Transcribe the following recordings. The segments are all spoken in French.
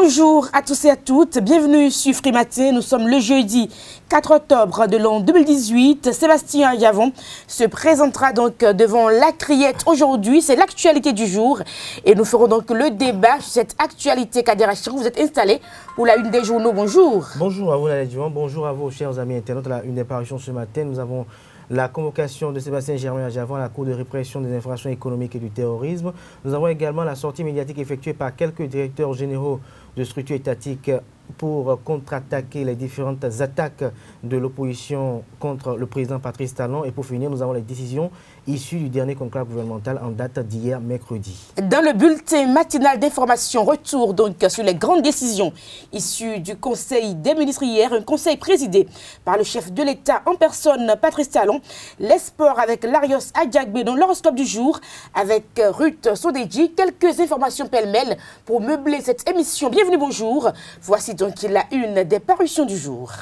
Bonjour à tous et à toutes, bienvenue sur Free Matin. Nous sommes le jeudi 4 octobre de l'an 2018. Sébastien Javon se présentera donc devant la criette aujourd'hui. C'est l'actualité du jour et nous ferons donc le débat sur cette actualité. Kader Achirou, vous êtes installé pour la une des journaux. Bonjour. Bonjour à vous, Nadia Divan. Bonjour à vous, chers amis internautes. La une des parutions ce matin, nous avons la convocation de Sébastien Germain Javon à la Cour de répression des infractions économiques et du terrorisme. Nous avons également la sortie médiatique effectuée par quelques directeurs généraux de structures étatiques pour contre-attaquer les différentes attaques de l'opposition contre le président Patrice Talon. Et pour finir, nous avons les décisions issues du dernier conclave gouvernemental en date d'hier, mercredi. Dans le bulletin matinal d'information, retour donc sur les grandes décisions issues du Conseil des ministres hier, un conseil présidé par le chef de l'État en personne, Patrice Talon. Les sports avec Larios Adjagbe dans l'horoscope du jour avec Ruth Sodeji. Quelques informations pêle-mêle pour meubler cette émission. Bienvenue, bonjour. Voici donc la une des parutions du jour.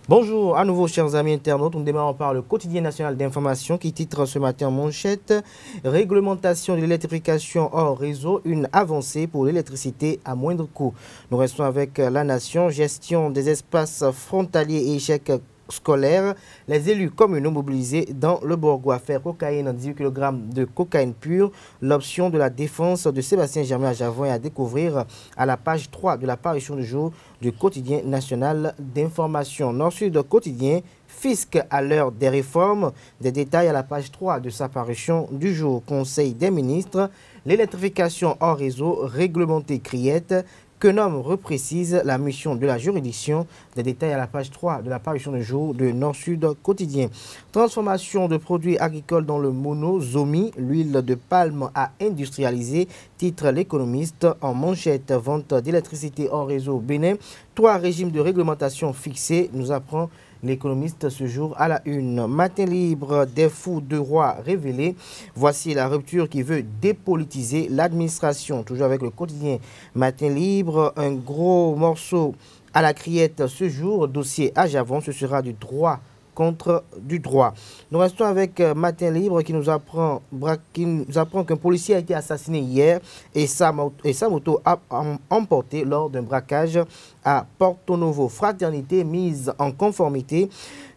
Bonjour à nouveau, chers amis internautes. Nous démarrons par le quotidien national d'information qui titre ce matin en manchette « Réglementation de l'électrification hors réseau, une avancée pour l'électricité à moindre coût ». Nous restons avec La Nation, gestion des espaces frontaliers et échecs scolaires. Les élus communaux mobilisés dans le Borgo. Affaire cocaïne, 18 kg de cocaïne pure. L'option de la défense de Sébastien Germain Javon est à découvrir à la page 3 de la parution du jour du quotidien national d'information. Nord-Sud quotidien, fisc à l'heure des réformes. Des détails à la page 3 de sa parution du jour. Conseil des ministres, l'électrification hors réseau réglementée criette. Quenom reprécise la mission de la juridiction. Des détails à la page 3 de la parution du jour de Nord-Sud quotidien. Transformation de produits agricoles dans le monozomi, l'huile de palme à industrialiser, titre l'économiste en manchette. Vente d'électricité hors réseau Bénin. 3 régimes de réglementation fixés, nous apprend l'économiste ce jour à la une. Matin libre, des fous de roi révélés. Voici la rupture qui veut dépolitiser l'administration. Toujours avec le quotidien Matin libre, un gros morceau à la criette ce jour. Dossier à Javon, ce sera du droit contre du droit. Nous restons avec Matin Libre qui nous apprend qu'un policier a été assassiné hier et sa moto a emporté lors d'un braquage à Porto Novo. Fraternité mise en conformité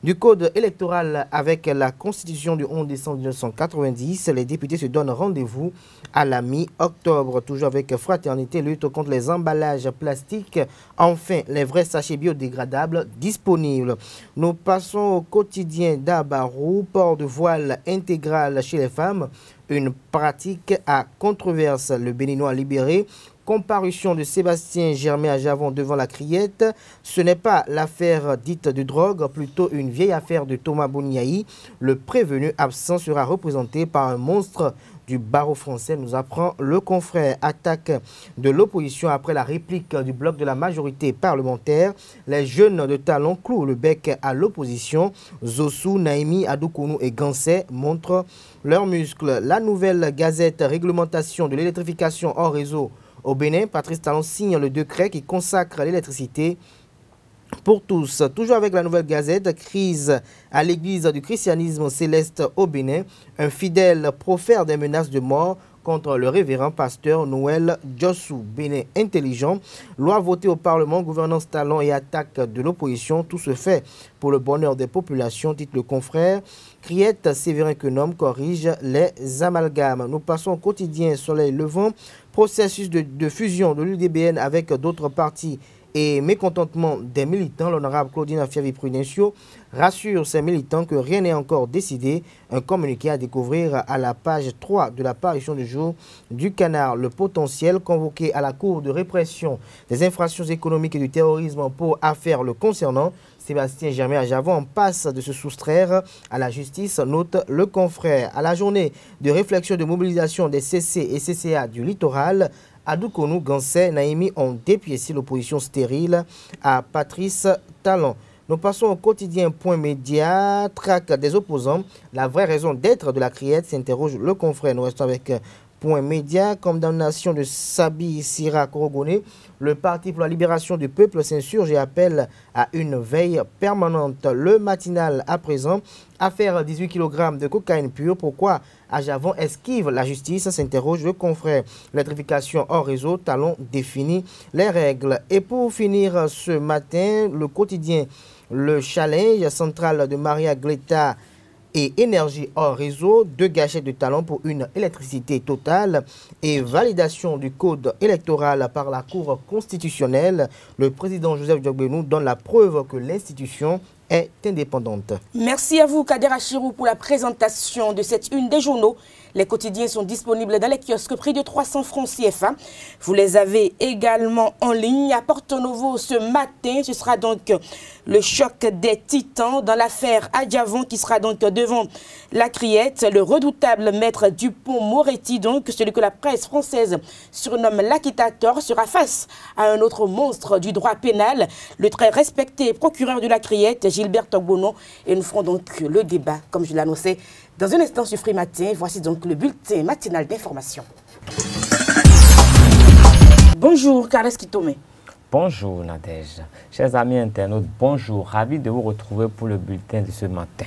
du code électoral avec la constitution du 11 décembre 1990. Les députés se donnent rendez-vous à la mi-octobre. Toujours avec Fraternité, lutte contre les emballages plastiques. Enfin, les vrais sachets biodégradables disponibles. Nous passons au quotidien d'Abarou, port de voile intégral chez les femmes, une pratique à controverse. Le Béninois libéré. Comparution de Sébastien Germain Javon devant la criette. Ce n'est pas l'affaire dite de drogue, plutôt une vieille affaire de Thomas Boniaï. Le prévenu absent sera représenté par un monstre du barreau français, nous apprend le confrère. Attaque de l'opposition après la réplique du bloc de la majorité parlementaire. Les jeunes de Talon clouent le bec à l'opposition. Zossou, Naïmi, Adoukonou et Gansé montrent leurs muscles. La nouvelle gazette réglementation de l'électrification hors réseau au Bénin, Patrice Talon signe le décret qui consacre l'électricité pour tous. Toujours avec la nouvelle gazette, crise à l'église du christianisme céleste au Bénin. Un fidèle profère des menaces de mort contre le révérend pasteur Noël Djossou. Bénin intelligent, loi votée au Parlement, gouvernance Talon et attaque de l'opposition. Tout se fait pour le bonheur des populations, dit le confrère. Criette Séverin Quenom corrige les amalgames. Nous passons au quotidien Soleil Levant. Processus de fusion de l'UDBN avec d'autres partis et mécontentement des militants. L'honorable Claudine Fiavi-Prudencio rassure ses militants que rien n'est encore décidé. Un communiqué à découvrir à la page 3 de la parution du jour du Canard. Le potentiel convoqué à la Cour de répression des infractions économiques et du terrorisme pour affaires le concernant. Sébastien Germain Javon en passe de se soustraire à la justice, note le confrère. À la journée de réflexion de mobilisation des CC et CCA du littoral, Adoukonou, Gansé, Naïmi ont dépiécé l'opposition stérile à Patrice Talon. Nous passons au quotidien Point Média, traque des opposants. La vraie raison d'être de la criette, s'interroge le confrère. Nous restons avec Point Média, condamnation de Sabi Sira Korogone. Le Parti pour la libération du peuple s'insurge et appelle à une veille permanente. Le matinal à présent, affaire 18 kg de cocaïne pure. Pourquoi Ajavon esquive la justice, s'interroge le confrère. L'électrification hors réseau, Talon définit les règles. Et pour finir ce matin, le quotidien Le Challenge central de Maria Gleta et énergie hors réseau, 2 gâchettes de talent pour une électricité totale et validation du code électoral par la Cour constitutionnelle. Le président Joseph Diogbenou donne la preuve que l'institution est indépendante. Merci à vous, Kader Achirou, pour la présentation de cette une des journaux. Les quotidiens sont disponibles dans les kiosques prix de 300 francs CFA. Vous les avez également en ligne. À Porto Novo ce matin, ce sera donc le choc des titans dans l'affaire Adjavon qui sera donc devant la criette. Le redoutable maître Dupont-Moretti, donc celui que la presse française surnomme l'Acquittator, sera face à un autre monstre du droit pénal, le très respecté procureur de la criette, Gilbert Togbono. Et nous ferons donc le débat, comme je l'annonçais, dans un instant sur Free Matin. Voici donc le bulletin matinal d'information. Bonjour, Carles Kitome. Bonjour, Nadège. Chers amis internautes, bonjour. Ravi de vous retrouver pour le bulletin de ce matin.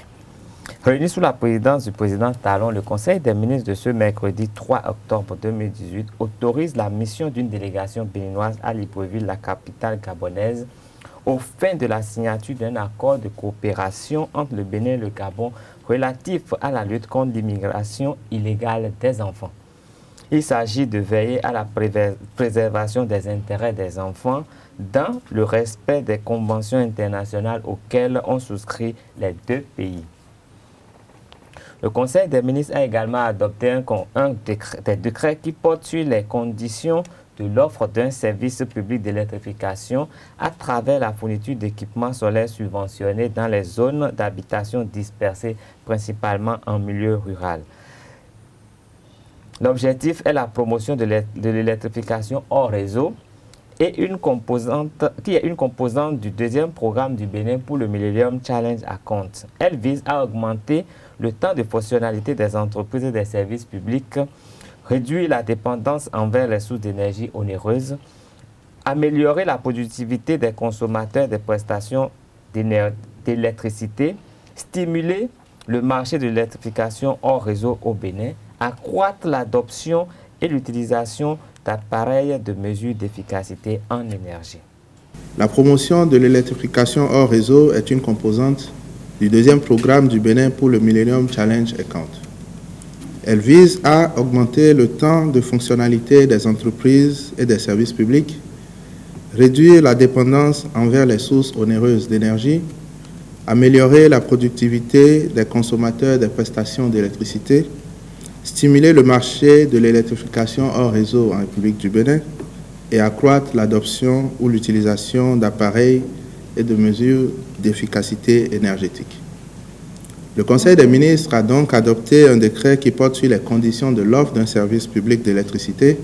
Réuni sous la présidence du président Talon, le Conseil des ministres de ce mercredi 3 octobre 2018 autorise la mission d'une délégation béninoise à Libreville, la capitale gabonaise, aux fins de la signature d'un accord de coopération entre le Bénin et le Gabon relatif à la lutte contre l'immigration illégale des enfants. Il s'agit de veiller à la préservation des intérêts des enfants dans le respect des conventions internationales auxquelles ont souscrit les deux pays. Le Conseil des ministres a également adopté des décrets qui portent sur les conditions de l'offre d'un service public d'électrification à travers la fourniture d'équipements solaires subventionnés dans les zones d'habitation dispersées, principalement en milieu rural. L'objectif est la promotion de l'électrification hors réseau et qui est une composante du deuxième programme du Bénin pour le Millennium Challenge à compte. Elle vise à augmenter le temps de fonctionnalité des entreprises et des services publics, réduire la dépendance envers les sources d'énergie onéreuses, améliorer la productivité des consommateurs des prestations d'électricité, stimuler le marché de l'électrification hors réseau au Bénin, accroître l'adoption et l'utilisation d'appareils de mesure d'efficacité en énergie. La promotion de l'électrification hors réseau est une composante du deuxième programme du Bénin pour le Millennium Challenge Account. Elle vise à augmenter le temps de fonctionnalité des entreprises et des services publics, réduire la dépendance envers les sources onéreuses d'énergie, améliorer la productivité des consommateurs des prestations d'électricité, stimuler le marché de l'électrification hors réseau en République du Bénin et accroître l'adoption ou l'utilisation d'appareils et de mesures d'efficacité énergétique. Le Conseil des ministres a donc adopté un décret qui porte sur les conditions de l'offre d'un service public d'électricité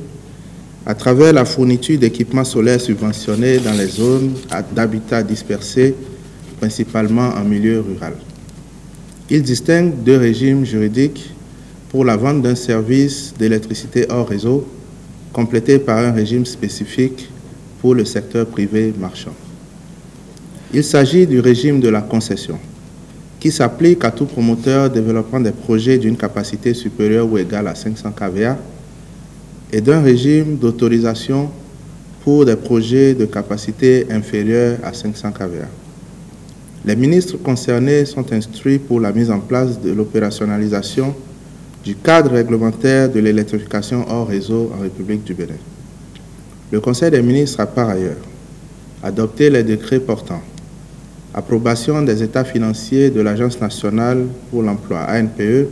à travers la fourniture d'équipements solaires subventionnés dans les zones d'habitat dispersés, principalement en milieu rural. Il distingue deux régimes juridiques pour la vente d'un service d'électricité hors réseau, complété par un régime spécifique pour le secteur privé marchand. Il s'agit du régime de la concession, qui s'applique à tout promoteur développant des projets d'une capacité supérieure ou égale à 500 kVA, et d'un régime d'autorisation pour des projets de capacité inférieure à 500 kVA. Les ministres concernés sont instruits pour la mise en place de l'opérationnalisation du cadre réglementaire de l'électrification hors réseau en République du Bénin. Le Conseil des ministres a par ailleurs adopté les décrets portant approbation des états financiers de l'Agence nationale pour l'emploi ANPE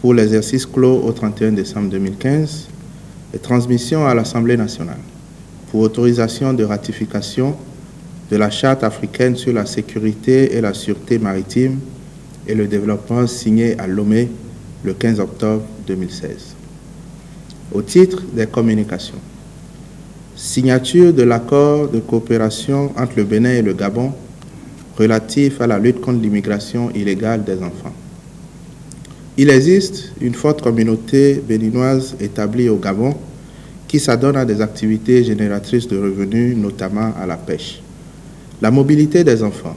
pour l'exercice clos au 31 décembre 2015 et transmission à l'Assemblée nationale pour autorisation de ratification de la Charte africaine sur la sécurité et la sûreté maritime et le développement signée à Lomé le 15 octobre 2016. Au titre des communications, signature de l'accord de coopération entre le Bénin et le Gabon relatif à la lutte contre l'immigration illégale des enfants. Il existe une forte communauté béninoise établie au Gabon qui s'adonne à des activités génératrices de revenus, notamment à la pêche. La mobilité des enfants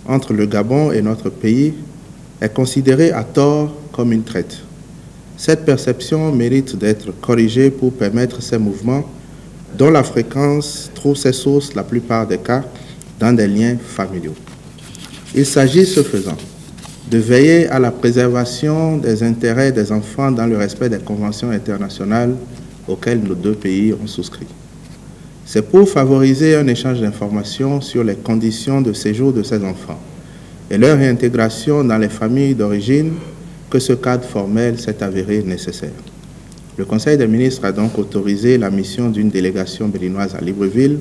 entre le Gabon et notre pays est considérée à tort comme une traite. Cette perception mérite d'être corrigée pour permettre ces mouvements dont la fréquence trouve ses sources, la plupart des cas, dans des liens familiaux. Il s'agit, ce faisant, de veiller à la préservation des intérêts des enfants dans le respect des conventions internationales auxquelles nos deux pays ont souscrit. C'est pour favoriser un échange d'informations sur les conditions de séjour de ces enfants et leur réintégration dans les familles d'origine que ce cadre formel s'est avéré nécessaire. Le Conseil des ministres a donc autorisé la mission d'une délégation béninoise à Libreville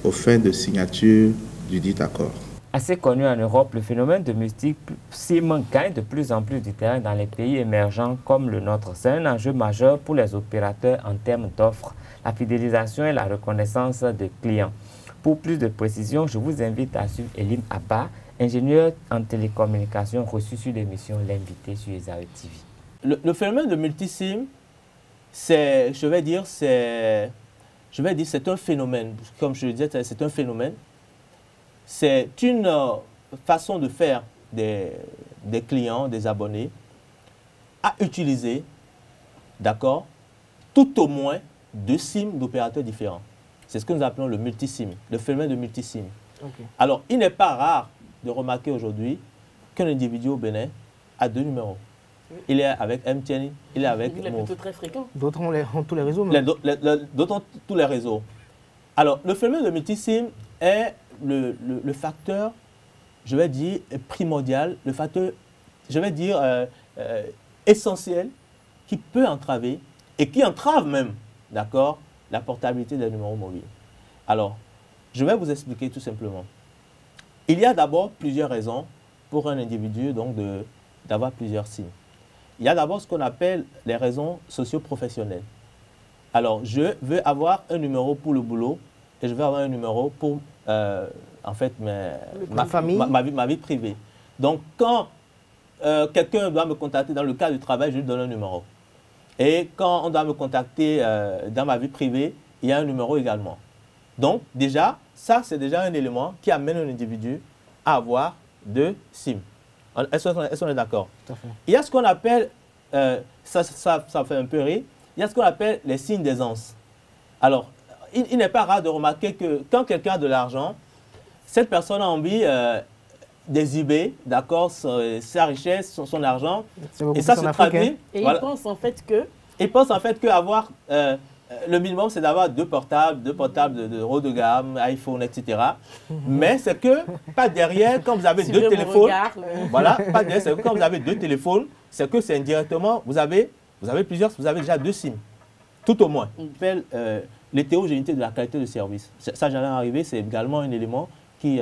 aux fins de signature du dit accord. Assez connu en Europe, le phénomène de multiples SIM gagne de plus en plus du terrain dans les pays émergents comme le nôtre. C'est un enjeu majeur pour les opérateurs en termes d'offres, la fidélisation et la reconnaissance des clients. Pour plus de précisions, je vous invite à suivre Elim Abba, ingénieur en télécommunications reçu sur l'émission L'invité sur Isaïe TV. Le phénomène de multisim, c'est un phénomène. Comme je le disais, c'est un phénomène. C'est une façon de faire des clients, des abonnés, à utiliser, d'accord, tout au moins 2 SIM d'opérateurs différents. C'est ce que nous appelons le multisim, le phénomène de multisim. Okay. Alors, il n'est pas rare de remarquer aujourd'hui qu'un individu au Bénin a 2 numéros. Oui. Il est avec MTN, il est avec Il est plutôt très fréquent. D'autres ont tous les réseaux. D'autres ont tous les réseaux. Alors, le phénomène de multisim est le facteur, je vais dire, primordial, le facteur, je vais dire, essentiel qui peut entraver et qui entrave même, d'accord, la portabilité des numéros mobiles. Alors, je vais vous expliquer tout simplement. Il y a d'abord plusieurs raisons pour un individu donc d'avoir plusieurs SIM. Il y a d'abord ce qu'on appelle les raisons socio-professionnelles. Alors, je veux avoir un numéro pour le boulot et je veux avoir un numéro pour, en fait, ma vie privée. Donc, quand quelqu'un doit me contacter dans le cadre du travail, je lui donne un numéro. Et quand on doit me contacter dans ma vie privée, il y a un numéro également. Donc, déjà, ça, c'est déjà un élément qui amène un individu à avoir 2 SIM. Est-ce qu'on est d'accord? Il y a ce qu'on appelle, ça fait un peu rire, il y a ce qu'on appelle les signes d'aisance. Alors, il n'est pas rare de remarquer que quand quelqu'un a de l'argent, cette personne a envie d'exhiber, d'accord, sa richesse, son argent, et ça se traduit. Et voilà. Il pense en fait que... Il pense en fait qu'avoir... le minimum, c'est d'avoir 2 portables de haut de gamme, iPhone, etc. Mais c'est que, pas derrière, quand vous avez 2 téléphones, voilà, pas derrière, c'est que quand vous avez 2 téléphones, c'est que c'est indirectement, vous avez déjà 2 SIM, tout au moins. On appelle l'hétérogénéité de la qualité de service. Ça, j'en ai arrivé, c'est également un élément qui,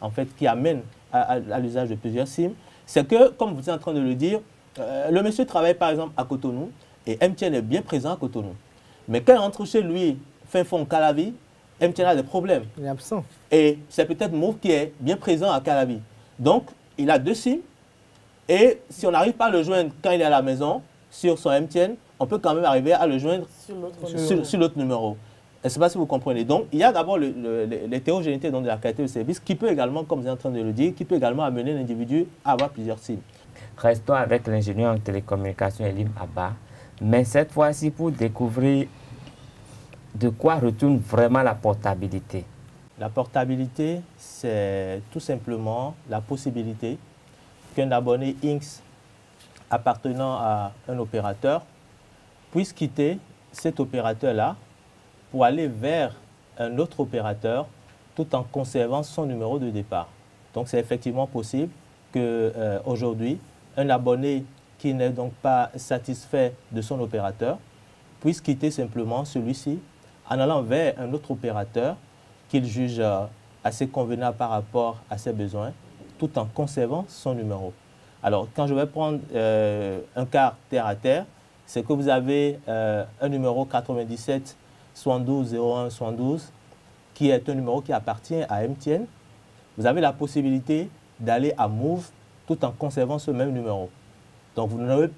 en fait, qui amène à l'usage de plusieurs SIM. C'est que, comme vous êtes en train de le dire, le monsieur travaille par exemple à Cotonou, et MTN est bien présent à Cotonou. Mais quand il rentre chez lui, fin fond Calavi, MTN a des problèmes. Il est absent. Et c'est peut-être Move qui est bien présent à Calavi. Donc, il a 2 SIM. Et si on n'arrive pas à le joindre quand il est à la maison, sur son MTN, on peut quand même arriver à le joindre sur l'autre numéro. Je ne sais pas si vous comprenez. Donc, il y a d'abord l'hétérogénéité de la qualité de service qui peut également, comme vous êtes en train de le dire, qui peut également amener l'individu à avoir plusieurs SIM. Restons avec l'ingénieur en télécommunications Elim Abba. Mais cette fois-ci, pour découvrir de quoi retourne vraiment la portabilité. La portabilité, c'est tout simplement la possibilité qu'un abonné Inks appartenant à un opérateur puisse quitter cet opérateur-là pour aller vers un autre opérateur tout en conservant son numéro de départ. Donc, c'est effectivement possible qu'aujourd'hui, un abonné qui n'est donc pas satisfait de son opérateur puisse quitter simplement celui-ci en allant vers un autre opérateur qu'il juge assez convenable par rapport à ses besoins, tout en conservant son numéro. Alors, quand je vais prendre un cas terre à terre, c'est que vous avez un numéro 97 72 01 72 qui est un numéro qui appartient à MTN. Vous avez la possibilité d'aller à Move tout en conservant ce même numéro. Donc, vous n'avez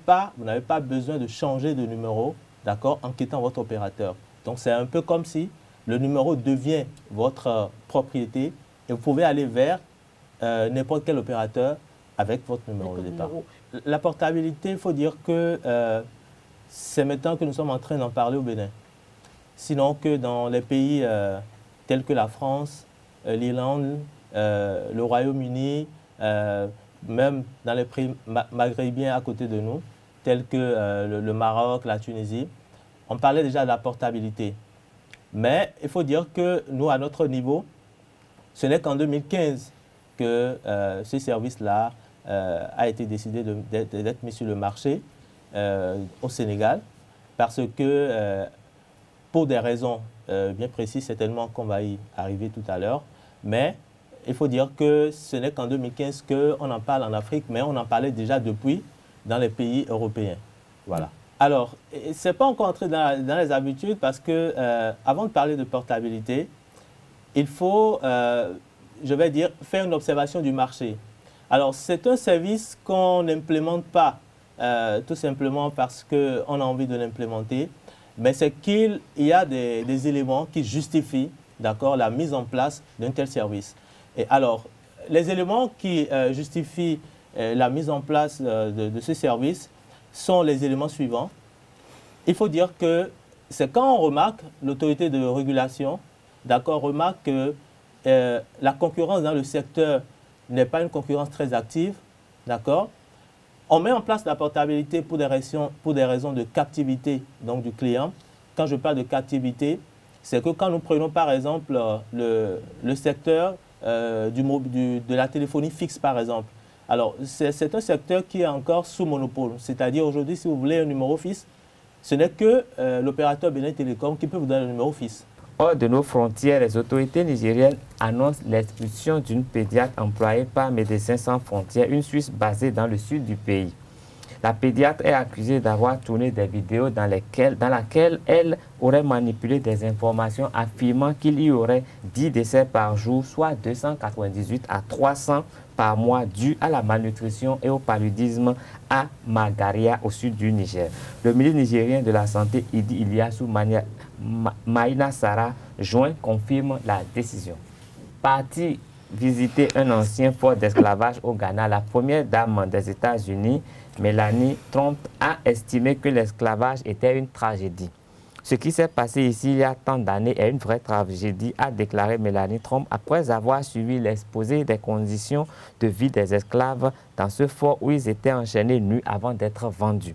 pas besoin de changer de numéro, d'accord, en quittant votre opérateur. Donc, c'est un peu comme si le numéro devient votre propriété et vous pouvez aller vers n'importe quel opérateur avec votre numéro de départ. La portabilité, il faut dire que c'est maintenant que nous sommes en train d'en parler au Bénin. Sinon que dans les pays tels que la France, l'Irlande, le Royaume-Uni, même dans les pays maghrébiens à côté de nous, tels que le Maroc, la Tunisie, on parlait déjà de la portabilité. Mais il faut dire que nous, à notre niveau, ce n'est qu'en 2015 que ce service-là a été décidé d'être mis sur le marché au Sénégal, parce que pour des raisons bien précises, certainement qu'on va y arriver tout à l'heure, mais il faut dire que ce n'est qu'en 2015 qu'on en parle en Afrique, mais on en parlait déjà depuis dans les pays européens. Voilà. Alors, ce n'est pas encore entré dans les habitudes parce que, avant de parler de portabilité, il faut, je vais dire, faire une observation du marché. Alors, c'est un service qu'on n'implémente pas tout simplement parce qu'on a envie de l'implémenter, mais c'est qu'il y a des éléments qui justifient, d'accord, la mise en place d'un tel service. Et alors, les éléments qui justifient la mise en place de ce service sont les éléments suivants. Il faut dire que c'est quand on remarque, l'autorité de régulation, d'accord, remarque que la concurrence dans le secteur n'est pas une concurrence très active, d'accord. On met en place la portabilité pour des raisons de captivité donc du client. Quand je parle de captivité, c'est que quand nous prenons par exemple le secteur de la téléphonie fixe par exemple. Alors c'est un secteur qui est encore sous monopole, c'est-à-dire aujourd'hui si vous voulez un numéro fixe, ce n'est que l'opérateur Bénin Télécom qui peut vous donner le numéro fixe. Hors de nos frontières, les autorités nigériennes annoncent l'expulsion d'une pédiatre employée par Médecins Sans Frontières, une Suisse basée dans le sud du pays. La pédiatre est accusée d'avoir tourné des vidéos dans laquelle elle aurait manipulé des informations affirmant qu'il y aurait 10 décès par jour, soit 298 à 300 par mois, dus à la malnutrition et au paludisme à Magaria, au sud du Niger. Le ministre nigérien de la Santé, Idi Iliassou Maïna Sara, joint, confirme la décision. Parti visiter un ancien fort d'esclavage au Ghana, la première dame des États-Unis, Mélanie Trump, a estimé que l'esclavage était une tragédie. Ce qui s'est passé ici il y a tant d'années est une vraie tragédie, a déclaré Mélanie Trump après avoir suivi l'exposé des conditions de vie des esclaves dans ce fort où ils étaient enchaînés nus avant d'être vendus.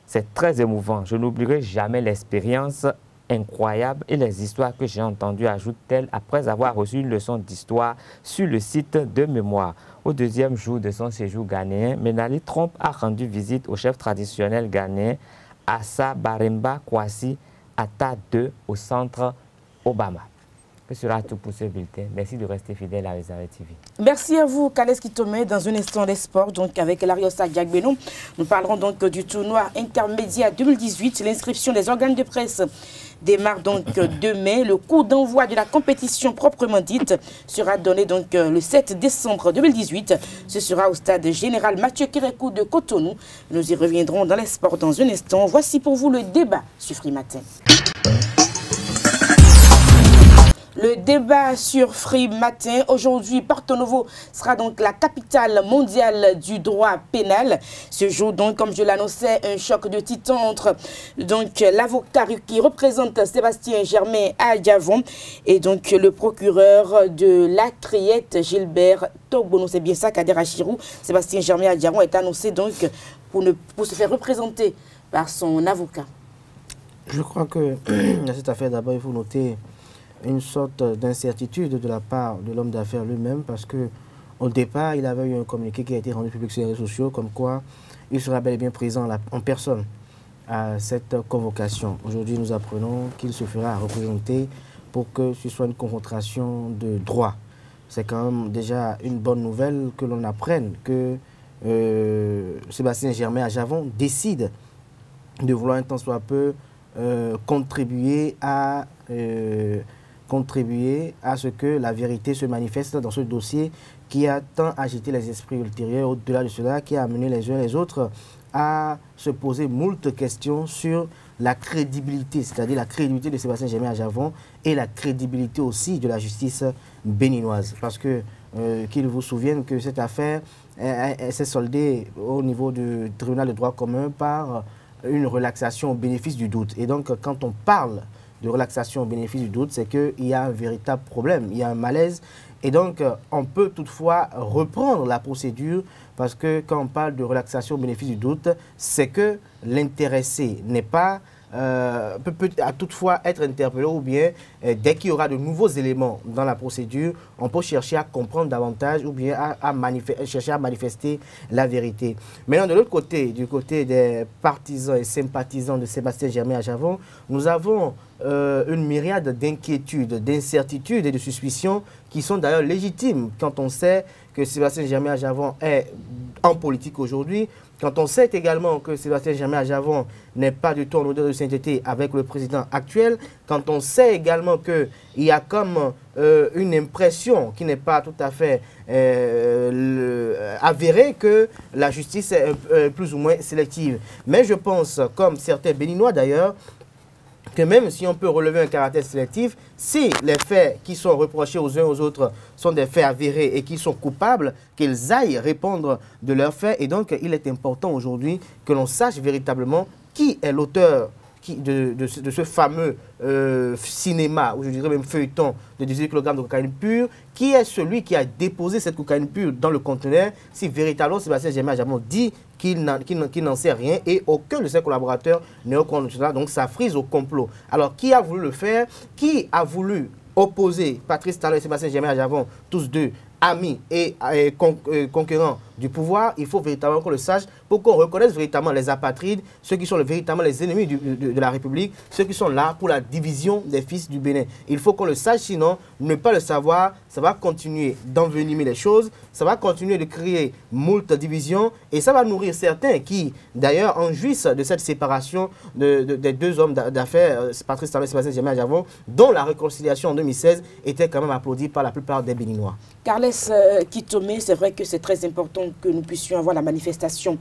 C'est très émouvant. Je n'oublierai jamais l'expérience incroyable et les histoires que j'ai entendues, ajoute-t-elle, après avoir reçu une leçon d'histoire sur le site de mémoire. Au deuxième jour de son séjour ghanéen, Mélanie Trump a rendu visite au chef traditionnel ghanéen Assa Baremba Kwasi Atta II au centre Obama. Ce sera tout pour ce bulletin. Merci de rester fidèle à Réservé TV. Merci à vous, Kales Kitome. Dans un instant des sports, donc avec Lariosa Diagbeno, nous parlerons donc du tournoi intermédiaire 2018. L'inscription des organes de presse démarre donc demain. Le coup d'envoi de la compétition proprement dite sera donné donc le 7 décembre 2018. Ce sera au stade général Mathieu Kérékou de Cotonou. Nous y reviendrons dans les sports dans un instant. Voici pour vous le débat sur Free Matin. Le débat sur Free Matin, aujourd'hui, Porto Novo sera donc la capitale mondiale du droit pénal. Ce jour, donc, comme je l'annonçais, un choc de titans entre l'avocat qui représente Sébastien Germain à Diavon et donc le procureur de la Criette, Gilbert Togbono. C'est bien ça, Kader Achirou. Sébastien Germain à Diavon est annoncé donc pour se faire représenter par son avocat. Je crois que dans cette affaire, d'abord, il faut noter une sorte d'incertitude de la part de l'homme d'affaires lui-même parce que au départ, il avait eu un communiqué qui a été rendu public sur les réseaux sociaux comme quoi il sera bel et bien présent en personne à cette convocation. Aujourd'hui, nous apprenons qu'il se fera représenter pour que ce soit une confrontation de droit. C'est quand même déjà une bonne nouvelle que l'on apprenne que Sébastien Germain à Diavon décide de vouloir un tant soit peu contribuer à ce que la vérité se manifeste dans ce dossier qui a tant agité les esprits ultérieurs, au-delà de cela, qui a amené les uns et les autres à se poser moult questions sur la crédibilité, c'est-à-dire la crédibilité de Sébastien Germain Adjavon et la crédibilité aussi de la justice béninoise. Parce que, qu'il vous souvienne que cette affaire s'est soldée au niveau du tribunal de droit commun par une relaxation au bénéfice du doute. Et donc, quand on parle de relaxation au bénéfice du doute, c'est qu'il y a un véritable problème, il y a un malaise. Et donc, on peut toutefois reprendre la procédure parce que quand on parle de relaxation au bénéfice du doute, c'est que l'intéressé n'est pas, peut toutefois être interpellé ou bien dès qu'il y aura de nouveaux éléments dans la procédure, on peut chercher à comprendre davantage ou bien chercher à manifester la vérité. Maintenant, de l'autre côté, du côté des partisans et sympathisants de Sébastien Germain Adjavon, nous avons une myriade d'inquiétudes, d'incertitudes et de suspicions qui sont d'ailleurs légitimes quand on sait que Sébastien Germain Adjavon est en politique aujourd'hui, quand on sait également que Sébastien Germain Adjavon n'est pas du tout en odeur de sainteté avec le président actuel, quand on sait également qu'il y a comme une impression qui n'est pas tout à fait avérée que la justice est plus ou moins sélective. Mais je pense, comme certains Béninois d'ailleurs, que même si on peut relever un caractère sélectif, si les faits qui sont reprochés aux uns aux autres sont des faits avérés et qui sont coupables, qu'ils aillent répondre de leurs faits. Et donc, il est important aujourd'hui que l'on sache véritablement qui est l'auteur de ce fameux cinéma, ou je dirais même feuilleton de 18 kg de cocaïne pure, qui est celui qui a déposé cette cocaïne pure dans le conteneur, si véritablement Sébastien Germain Adjavon dit qu'il n'en sait rien et aucun de ses collaborateurs n'est au courant de cela, donc ça frise au complot. Alors, qui a voulu le faire? Qui a voulu opposer Patrice Talon et Sébastien Germain Adjavon, tous deux amis et concurrents du pouvoir? Il faut véritablement qu'on le sache pour qu'on reconnaisse véritablement les apatrides, ceux qui sont véritablement les ennemis de la République, ceux qui sont là pour la division des fils du Bénin. Il faut qu'on le sache, sinon, ne pas le savoir, ça va continuer d'envenimer les choses, ça va continuer de créer moult divisions et ça va nourrir certains qui, d'ailleurs, en jouissent de cette séparation des deux hommes d'affaires, Patrice Talon et Sébastien Germain Adjavon, dont la réconciliation en 2016 était quand même applaudie par la plupart des Béninois. Carles Kitomé, c'est vrai que c'est très important que nous puissions avoir la manifestation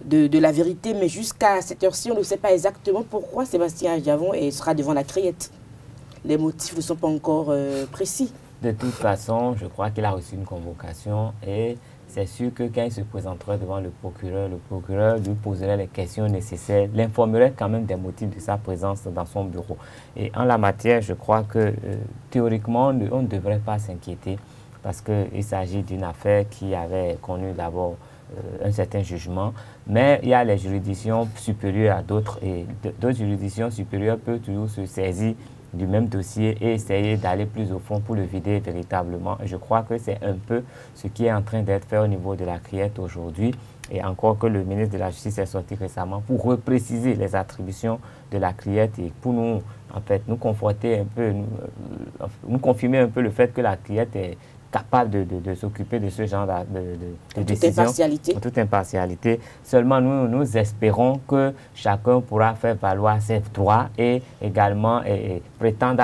de la vérité, mais jusqu'à cette heure-ci, on ne sait pas exactement pourquoi Sébastien Adjavon sera devant la criette. Les motifs ne sont pas encore précis. De toute façon, je crois qu'il a reçu une convocation et c'est sûr que quand il se présenterait devant le procureur lui poserait les questions nécessaires, l'informerait quand même des motifs de sa présence dans son bureau. Et en la matière, je crois que théoriquement, on ne devrait pas s'inquiéter parce qu'il s'agit d'une affaire qui avait connu d'abord un certain jugement, mais il y a les juridictions supérieures à d'autres et d'autres juridictions supérieures peuvent toujours se saisir du même dossier et essayer d'aller plus au fond pour le vider véritablement. Et je crois que c'est un peu ce qui est en train d'être fait au niveau de la criette aujourd'hui. Et encore que le ministre de la Justice est sorti récemment pour repréciser les attributions de la criette et pour nous, en fait, nous conforter un peu, nous confirmer un peu le fait que la criette est capable de s'occuper de ce genre de décision, en toute impartialité. Seulement, nous espérons que chacun pourra faire valoir ses droits et également prétendre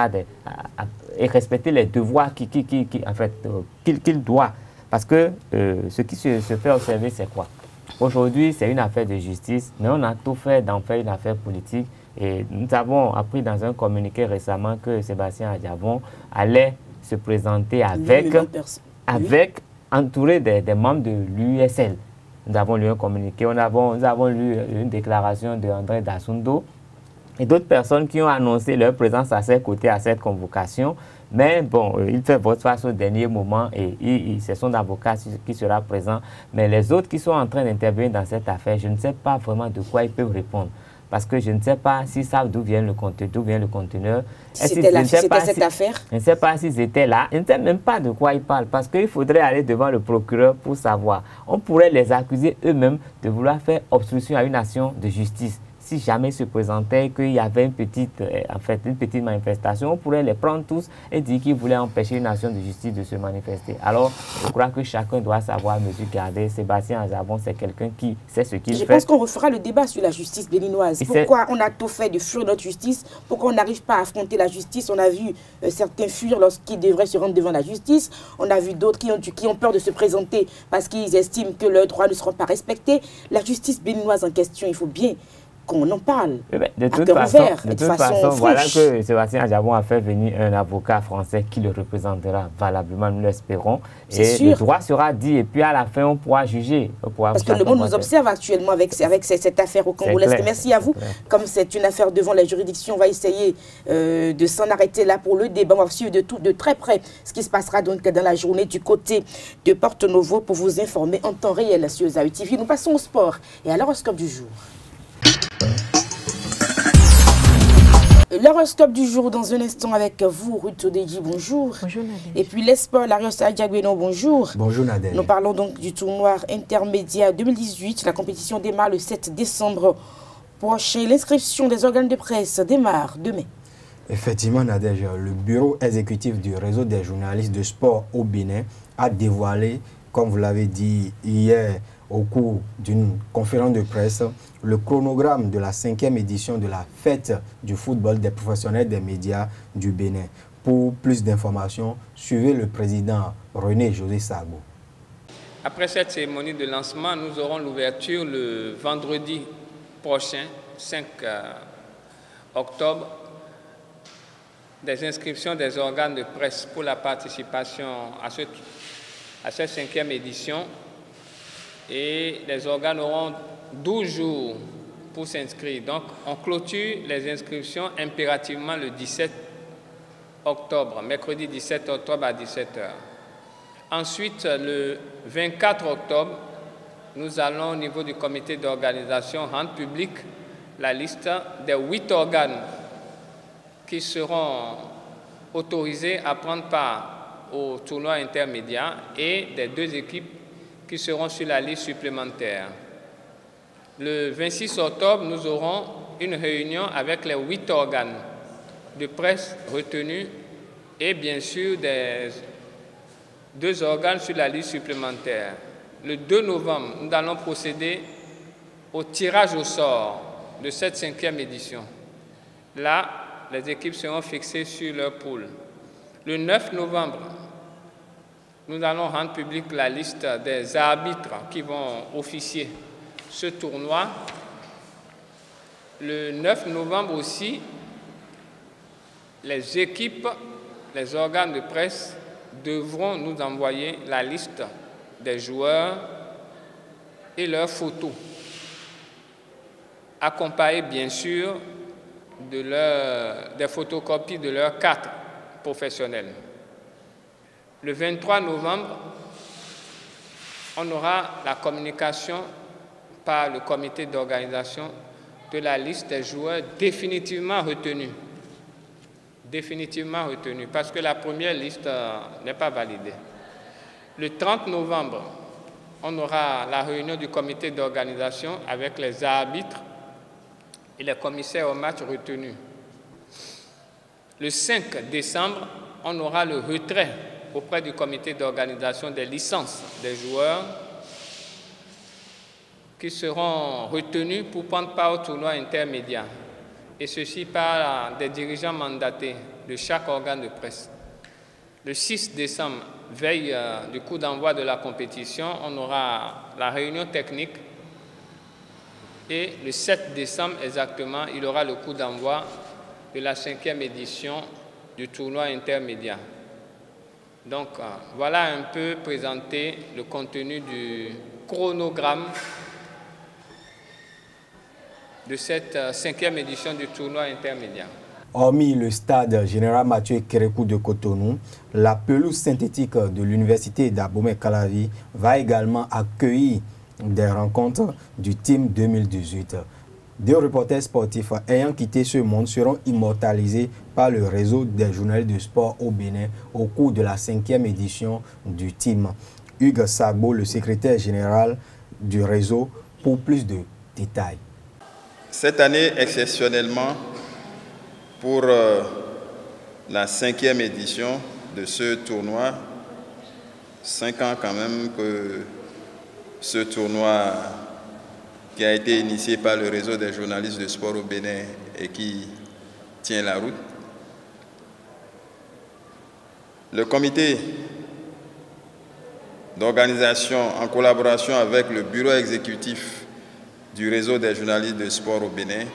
et respecter les devoirs qu'il doit. Parce que ce qui se fait observer, c'est quoi? Aujourd'hui, c'est une affaire de justice, mais on a tout fait d'en faire une affaire politique. Et nous avons appris dans un communiqué récemment que Sébastien Adjavon allait se présenter entouré des membres de l'USL. Nous avons lu un communiqué, nous avons lu une déclaration de André Dassundo et d'autres personnes qui ont annoncé leur présence à ses côtés à cette convocation. Mais bon, il fait vote face au dernier moment et c'est son avocat qui sera présent. Mais les autres qui sont en train d'intervenir dans cette affaire, je ne sais pas vraiment de quoi ils peuvent répondre. Parce que je ne sais pas s'ils savent d'où vient le conteneur. C'était cette affaire. Je ne sais pas s'ils étaient là. Je ne sais même pas de quoi ils parlent. Parce qu'il faudrait aller devant le procureur pour savoir. On pourrait les accuser eux-mêmes de vouloir faire obstruction à une action de justice. si jamais se présentait qu'il y avait une petite manifestation, on pourrait les prendre tous et dire qu'ils voulaient empêcher une action de justice de se manifester. Alors, je crois que chacun doit savoir mesure garder. Sébastien Azabon, c'est quelqu'un qui sait ce qu'il fait. Je pense qu'on refera le débat sur la justice béninoise. Pourquoi on a tout fait de fuir notre justice? Pourquoi on n'arrive pas à affronter la justice? On a vu certains fuir lorsqu'ils devraient se rendre devant la justice. On a vu d'autres qui ont peur de se présenter parce qu'ils estiment que leurs droits ne seront pas respectés. La justice béninoise en question, il faut bien qu'on en parle. De toute façon, voilà que Sébastien Azabon a fait venir un avocat français qui le représentera valablement, nous l'espérons. Et le droit sera dit et puis à la fin, on pourra juger. Parce que le monde nous observe actuellement avec cette affaire au Congo-L'Est. Merci à vous. Comme c'est une affaire devant la juridiction, on va essayer de s'en arrêter là pour le débat. On va suivre de très près ce qui se passera donc dans la journée du côté de Porto Novo pour vous informer en temps réel sur Zawi TV. Nous passons au sport et à l'horoscope du jour. L'horoscope du jour dans un instant avec vous, Ruth Odeji, bonjour. Bonjour Nadège. Et puis l'Esport, Larios Adjagweno, bonjour. Bonjour Nadège. Nous parlons donc du tournoi intermédiaire 2018. La compétition démarre le 7 décembre prochain. L'inscription des organes de presse démarre demain. Effectivement Nadège, le bureau exécutif du réseau des journalistes de sport au Bénin a dévoilé, comme vous l'avez dit hier, au cours d'une conférence de presse, le chronogramme de la 5e édition de la fête du football des professionnels des médias du Bénin. Pour plus d'informations, suivez le président René-José Sagbo. Après cette cérémonie de lancement, nous aurons l'ouverture le vendredi prochain, 5 octobre, des inscriptions des organes de presse pour la participation à cette 5e édition. Et les organes auront 12 jours pour s'inscrire. Donc, on clôture les inscriptions impérativement le 17 octobre, mercredi 17 octobre à 17h. Ensuite, le 24 octobre, nous allons au niveau du comité d'organisation rendre public la liste des 8 organes qui seront autorisés à prendre part au tournoi intermédiaire et des 2 équipes qui seront sur la liste supplémentaire. Le 26 octobre, nous aurons une réunion avec les 8 organes de presse retenus et bien sûr des 2 organes sur la liste supplémentaire. Le 2 novembre, nous allons procéder au tirage au sort de cette 5e édition. Là, les équipes seront fixées sur leur poule. Le 9 novembre, nous allons rendre publique la liste des arbitres qui vont officier ce tournoi. Le 9 novembre aussi, les équipes, les organes de presse devront nous envoyer la liste des joueurs et leurs photos, accompagnées bien sûr des photocopies de leurs cartes professionnelles. Le 23 novembre, on aura la communication par le comité d'organisation de la liste des joueurs définitivement retenus. Définitivement retenus, parce que la première liste n'est pas validée. Le 30 novembre, on aura la réunion du comité d'organisation avec les arbitres et les commissaires au match retenus. Le 5 décembre, on aura le retrait auprès du comité d'organisation des licences des joueurs qui seront retenus pour prendre part au tournoi intermédiaire, et ceci par des dirigeants mandatés de chaque organe de presse. Le 6 décembre, veille du coup d'envoi de la compétition, on aura la réunion technique, et le 7 décembre exactement, il y aura le coup d'envoi de la 5e édition du tournoi intermédiaire. Donc, voilà un peu présenté le contenu du chronogramme de cette 5e édition du tournoi intermédiaire. Hormis le stade général Mathieu Kérékou de Cotonou, la pelouse synthétique de l'université d'Abomey-Calavi va également accueillir des rencontres du Team 2018. 2 reporters sportifs ayant quitté ce monde seront immortalisés par le réseau des journalistes de sport au Bénin au cours de la 5e édition du Team. Hugues Sagbo, le secrétaire général du réseau, pour plus de détails. Cette année, exceptionnellement, pour la 5e édition de ce tournoi, 5 ans quand même que ce tournoi qui a été initié par le réseau des journalistes de sport au Bénin et qui tient la route. Le comité d'organisation, en collaboration avec le bureau exécutif du réseau des journalistes de sport au Bénin,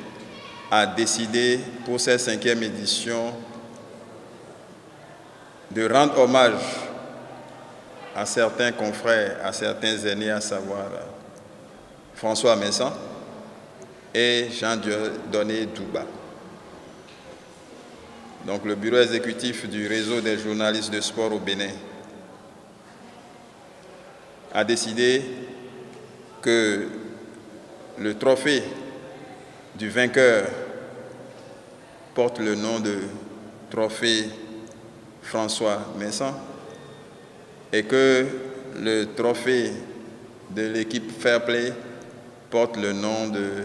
a décidé pour cette 5e édition de rendre hommage à certains confrères, à certains aînés, à savoir François Messan et Jean-Dieudonné Douba. Donc le bureau exécutif du réseau des journalistes de sport au Bénin a décidé que le trophée du vainqueur porte le nom de trophée François Messan et que le trophée de l'équipe Fair Play porte le nom de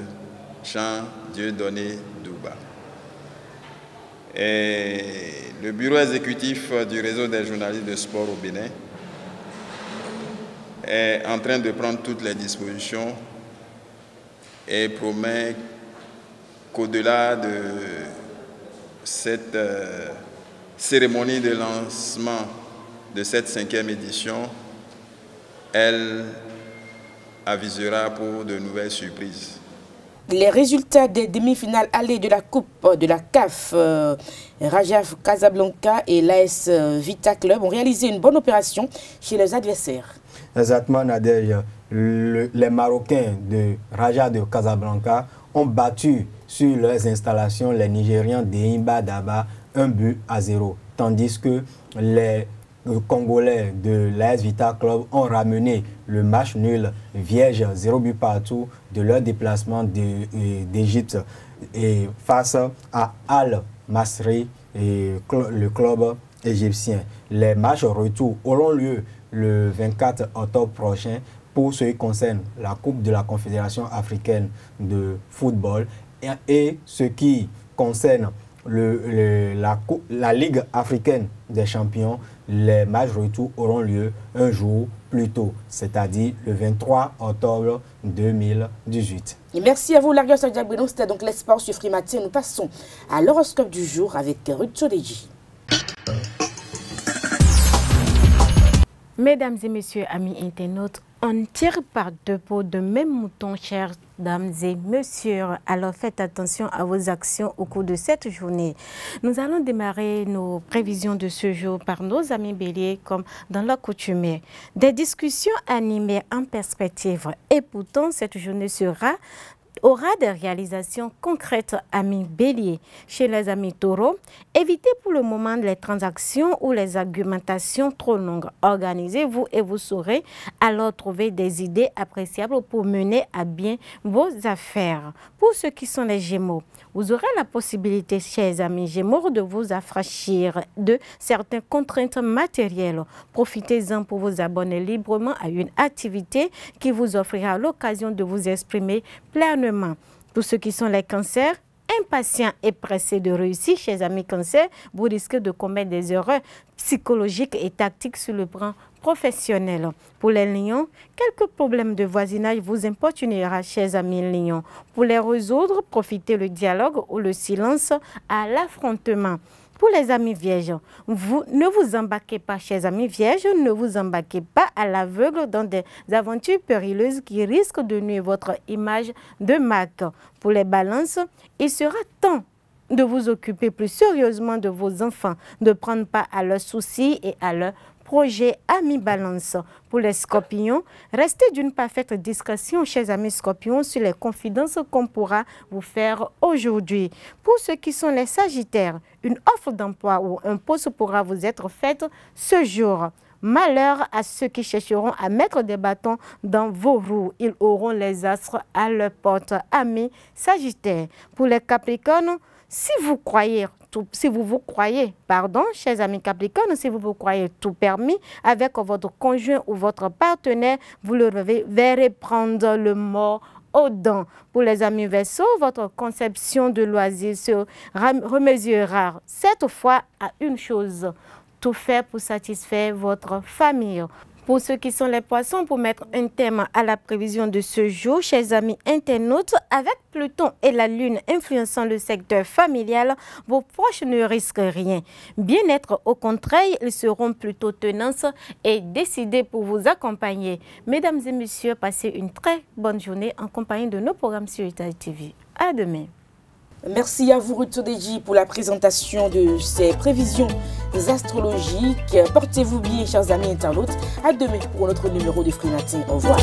Jean-Dieudonné Douba. Et le bureau exécutif du réseau des journalistes de sport au Bénin est en train de prendre toutes les dispositions et promet qu'au-delà de cette cérémonie de lancement de cette 5e édition, elle avisera pour de nouvelles surprises. Les résultats des demi-finales allées de la Coupe de la CAF, Raja Casablanca et l'AS Vita Club ont réalisé une bonne opération chez leurs adversaires. Exactement, Nadège. Les Marocains de Raja de Casablanca ont battu sur leurs installations les Nigérians d'Eimba Daba 1-0, tandis que les Congolais de l'AS Vita Club ont ramené le match nul vierge 0 but partout de leur déplacement d'Égypte face à Al Masry et le club égyptien. Les matchs retour auront lieu le 24 octobre prochain pour ce qui concerne la Coupe de la Confédération africaine de football et ce qui concerne la Ligue africaine des champions. Les matchs retour auront lieu un jour plus tôt, c'est-à-dire le 23 octobre 2018. Et merci à vous, Larios Diagbeno. C'était donc les sports sur Free Matin. Nous passons à l'horoscope du jour avec Ruth Sodeji. Mesdames et messieurs, amis internautes, on ne tire par deux peaux de même mouton, chers dames et messieurs. Alors faites attention à vos actions au cours de cette journée. Nous allons démarrer nos prévisions de ce jour par nos amis béliers comme dans leur coutumier. Des discussions animées en perspective et pourtant cette journée aura des réalisations concrètes, amis béliers. Chez les amis taureaux, évitez pour le moment les transactions ou les argumentations trop longues. Organisez-vous et vous saurez alors trouver des idées appréciables pour mener à bien vos affaires. Pour ceux qui sont les gémeaux, vous aurez la possibilité, chers amis gémeaux, de vous affranchir de certaines contraintes matérielles. Profitez-en pour vous abonner librement à une activité qui vous offrira l'occasion de vous exprimer pleinement. Pour ceux qui sont les cancers, impatients et pressés de réussir, chers amis cancers, vous risquez de commettre des erreurs psychologiques et tactiques sur le plan professionnel. Pour les lions, quelques problèmes de voisinage vous importunera, chers amis lions. Pour les résoudre, profitez le dialogue ou le silence à l'affrontement. Pour les amis vierges, ne vous embarquez pas, chers amis vierges, ne vous embarquez pas à l'aveugle dans des aventures périlleuses qui risquent de nuire votre image de marque. Pour les balances, il sera temps de vous occuper plus sérieusement de vos enfants, de prendre part à leurs soucis et à leurs projets, amis balance. Pour les scorpions, restez d'une parfaite discrétion, chers amis scorpions, sur les confidences qu'on pourra vous faire aujourd'hui. Pour ceux qui sont les sagittaires, une offre d'emploi ou un poste pourra vous être faite ce jour. Malheur à ceux qui chercheront à mettre des bâtons dans vos roues. Ils auront les astres à leur porte, amis sagittaires. Pour les capricornes, si vous vous croyez, chers amis Capricorne, si vous vous croyez tout permis avec votre conjoint ou votre partenaire, vous le verrez prendre le mort aux dents. Pour les amis Verseau, votre conception de loisirs se remesurera cette fois à une chose: tout faire pour satisfaire votre famille. Pour ceux qui sont les poissons, pour mettre un terme à la prévision de ce jour, chers amis internautes, avec Pluton et la Lune influençant le secteur familial, vos proches ne risquent rien. Bien-être, au contraire, ils seront plutôt tenaces et décidés pour vous accompagner. Mesdames et messieurs, passez une très bonne journée en compagnie de nos programmes sur Italie TV. À demain. Merci à vous, Ruth Sodeji, pour la présentation de ces prévisions astrologiques. Portez-vous bien, chers amis internautes. À demain pour notre numéro de Free Matin. Au revoir.